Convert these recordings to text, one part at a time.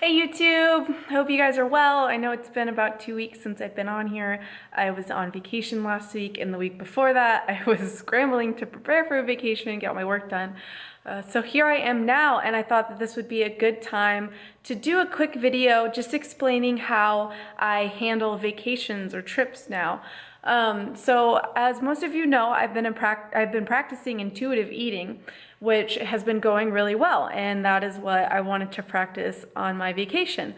Hey YouTube, hope you guys are well. I know it's been about 2 weeks since I've been on here. I was on vacation last week, and the week before that I was scrambling to prepare for a vacation and get all my work done. So here I am now, and I thought that this would be a good time to do a quick video just explaining how I handle vacations or trips now. So as most of you know, I've been practicing intuitive eating, which has been going really well, and that is what I wanted to practice on my vacation.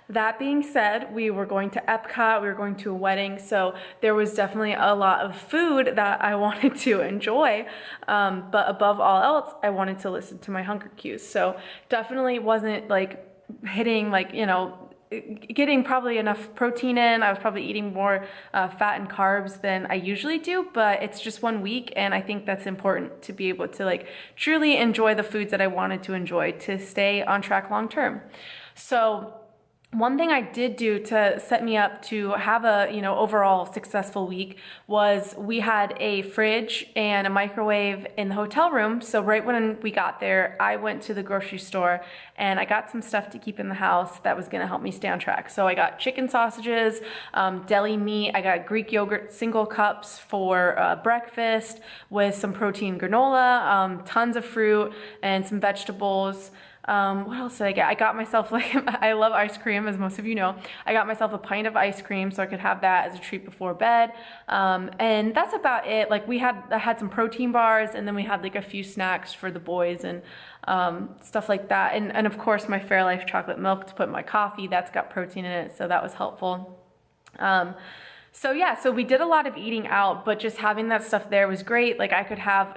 That being said, we were going to Epcot, we were going to a wedding, so there was definitely a lot of food that I wanted to enjoy, but above all else, I wanted to listen to my hunger cues. So definitely wasn't like hitting getting probably enough protein in. I was probably eating more fat and carbs than I usually do, but it's just 1 week, and I think that's important to be able to truly enjoy the foods that I wanted to enjoy to stay on track long term. So one thing I did do to set me up to have a overall successful week was we had a fridge and a microwave in the hotel room. So right when we got there, I went to the grocery store and I got some stuff to keep in the house that was going to help me stay on track. So I got chicken sausages, deli meat. I got Greek yogurt single cups for breakfast with some protein granola, tons of fruit and some vegetables. What else did I get? I got myself, I love ice cream, as most of you know. I got myself a pint of ice cream so I could have that as a treat before bed. And that's about it. I had some protein bars, and then we had a few snacks for the boys and stuff like that. And of course my Fairlife chocolate milk to put in my coffee. That's got protein in it, so that was helpful. So we did a lot of eating out, but just having that stuff there was great. I could have,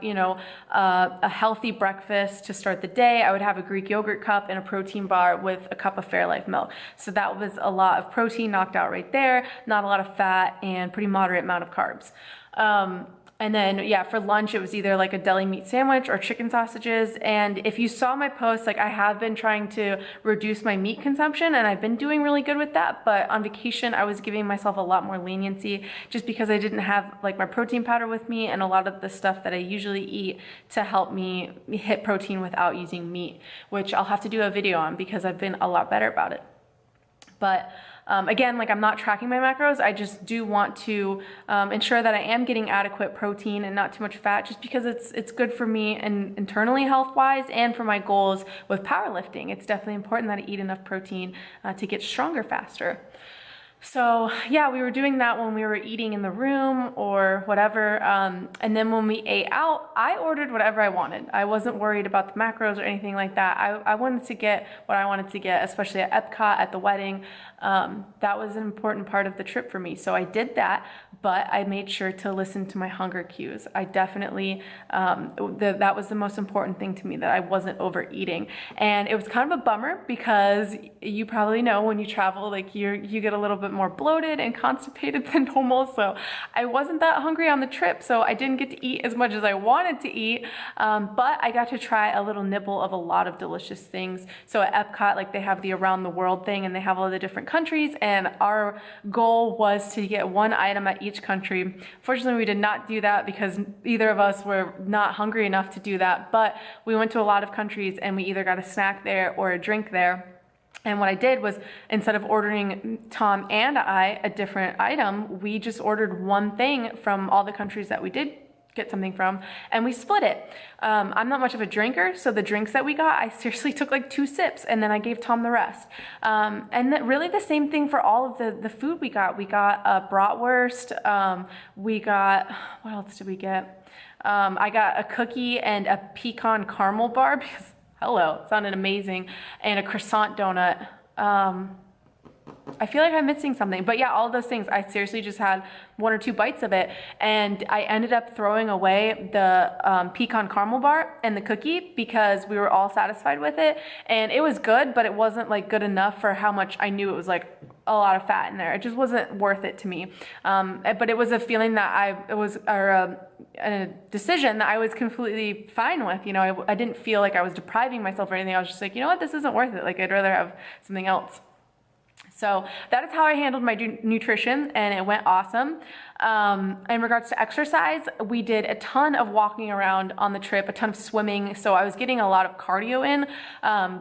a healthy breakfast to start the day. I would have a Greek yogurt cup and a protein bar with a cup of Fairlife milk. So that was a lot of protein knocked out right there, not a lot of fat, and pretty moderate amount of carbs. And then, for lunch, it was either a deli meat sandwich or chicken sausages. And if you saw my posts, I have been trying to reduce my meat consumption, and I've been doing really good with that. But on vacation, I was giving myself a lot more leniency just because I didn't have my protein powder with me and a lot of the stuff that I usually eat to help me hit protein without using meat, which I'll have to do a video on because I've been a lot better about it. But again, I'm not tracking my macros. I just do want to ensure that I am getting adequate protein and not too much fat, just because it's good for me and internally health-wise and for my goals with powerlifting. It's definitely important that I eat enough protein to get stronger faster. So we were doing that when we were eating in the room or whatever. And then when we ate out, I ordered whatever I wanted. I wasn't worried about the macros or anything like that. I wanted to get what I wanted to get, especially at Epcot, at the wedding. That was an important part of the trip for me. So I did that, but I made sure to listen to my hunger cues. I definitely, that was the most important thing to me, that I wasn't overeating. And it was kind of a bummer because you probably know when you travel, you get a little bit more bloated and constipated than normal. So I wasn't that hungry on the trip, so I didn't get to eat as much as I wanted to eat, but I got to try a little nibble of a lot of delicious things. So at Epcot, they have the around the world thing, and they have all the different countries, and our goal was to get one item at each country. Fortunately, we did not do that because either of us were not hungry enough to do that, but we went to a lot of countries and we either got a snack there or a drink there. And what I did was, instead of ordering Tom and I a different item, we just ordered one thing from all the countries that we did get something from, and we split it. I'm not much of a drinker, so the drinks that we got, I seriously took 2 sips, and then I gave Tom the rest. And really the same thing for all of the food we got. We got a bratwurst, we got, what else did we get? I got a cookie and a pecan caramel bar because hello, it sounded amazing. And a croissant donut. I feel like I'm missing something, but all those things. I seriously just had 1 or 2 bites of it, and I ended up throwing away the pecan caramel bar and the cookie because we were all satisfied with it, and it was good, but it wasn't good enough for how much I knew it was a lot of fat in there. It just wasn't worth it to me. But it was a feeling that a decision that I was completely fine with. I didn't feel like I was depriving myself or anything. I was just you know what, this isn't worth it. I'd rather have something else. So that is how I handled my nutrition, and it went awesome. In regards to exercise, we did a ton of walking around on the trip, a ton of swimming. So I was getting a lot of cardio in,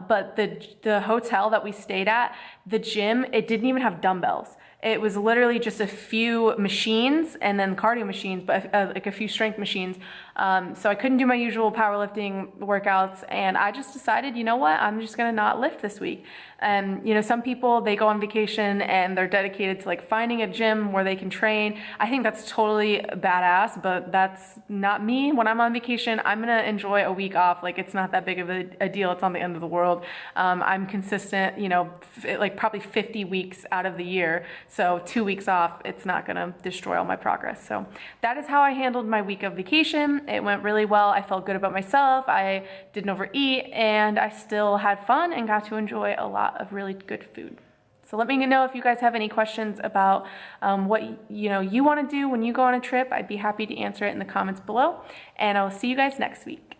but the hotel that we stayed at, the gym, it didn't even have dumbbells. It was literally just a few machines and then cardio machines, but like a few strength machines. So I couldn't do my usual powerlifting workouts, and I just decided, you know what, I'm just gonna not lift this week. And you know, some people, they go on vacation and they're dedicated to like finding a gym where they can train. I think that's totally badass, but that's not me. When I'm on vacation, I'm gonna enjoy a week off. Like, it's not that big of a deal. It's not the end of the world. I'm consistent, you know, like probably 50 weeks out of the year. So 2 weeks off, it's not gonna destroy all my progress. So that is how I handled my week of vacation. It went really well. I felt good about myself. I didn't overeat, and I still had fun and got to enjoy a lot of really good food. So let me know if you guys have any questions about what you want to do when you go on a trip. I'd be happy to answer it in the comments below, and I'll see you guys next week.